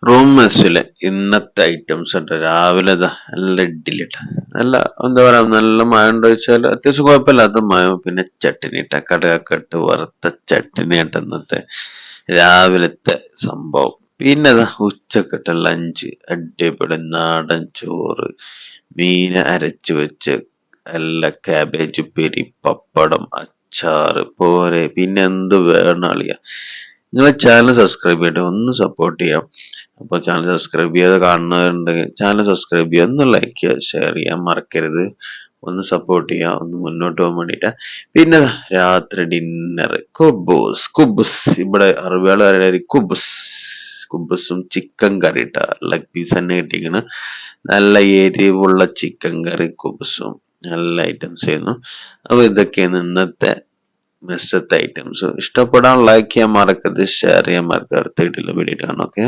Room മെസ്സിലെ ഇന്നത്തെ items ഉണ്ട്. രാവിലെ ദാ നല്ല ഇഡ്ഡലി ഇട്ട നല്ല എന്താ പറയാ നല്ല മഴ ഉണ്ടോ ചോദിച്ചാൽ അത്യാവശ്യം കുഴപ്പമില്ലാത്ത മഴ. പിന്നെ ചട്ടിനി ഇട്ട കടുകൊക്കെ ഇട്ട് വറുത്ത ചട്ടിനി ഇട്ട ഇന്നത്തെ രാവിലത്തെ സംഭവം. പിന്നെ ദാ ഉച്ചക്കിട്ട ലഞ്ച് അടിപൊളി നാടൻ ചോറ്, മീൻ അരച്ച് വെച്ച്, എല്ലാ കാബേജ് ഉപ്പേരി, പപ്പടം, അച്ചാറ് പോരെ. പിന്നെ എന്ത് വേണം അളിയാ. നിങ്ങളെ ചാനൽ സബ്സ്ക്രൈബ് ചെയ്യട്ടെ, ഒന്ന് സപ്പോർട്ട് ചെയ്യാം. അപ്പോൾ ചാനൽ സബ്സ്ക്രൈബ് ചെയ്ത് കാണുന്നവരുണ്ടെങ്കിൽ ചാനൽ സബ്സ്ക്രൈബ് ചെയ്യുക, ഒന്ന് ലൈക്ക് ചെയ്യുക, ഷെയർ ചെയ്യാൻ മറക്കരുത്. ഒന്ന് സപ്പോർട്ട് ചെയ്യുക, ഒന്ന് മുന്നോട്ട് പോകാൻ വേണ്ടിയിട്ട്. പിന്നെ ദാ രാത്രി ഡിന്നർ കുബൂസ് കുബുസ്, ഇവിടെ അറബികൾ കുബുസ്, കുബുസും ചിക്കൻ കറി ഇട്ട ലെഗ് പീസ് തന്നെ കിട്ടിയിരിക്കണ്. നല്ല എരിവുള്ള ചിക്കൻ കറി കുബുസും നല്ല ഐറ്റംസ് ആയിരുന്നു. അപ്പൊ ഇതൊക്കെയാണ് ഇന്നത്തെ മെസ്സത്തെ ഐറ്റംസ്. ഇഷ്ടപ്പെടാൻ ലൈക്ക് ചെയ്യാൻ മറക്കരുത്, ഷെയർ ചെയ്യാൻ മറക്കരുത്. അടുത്ത വീഡിയോയിൽ കാണാം. ഓക്കെ.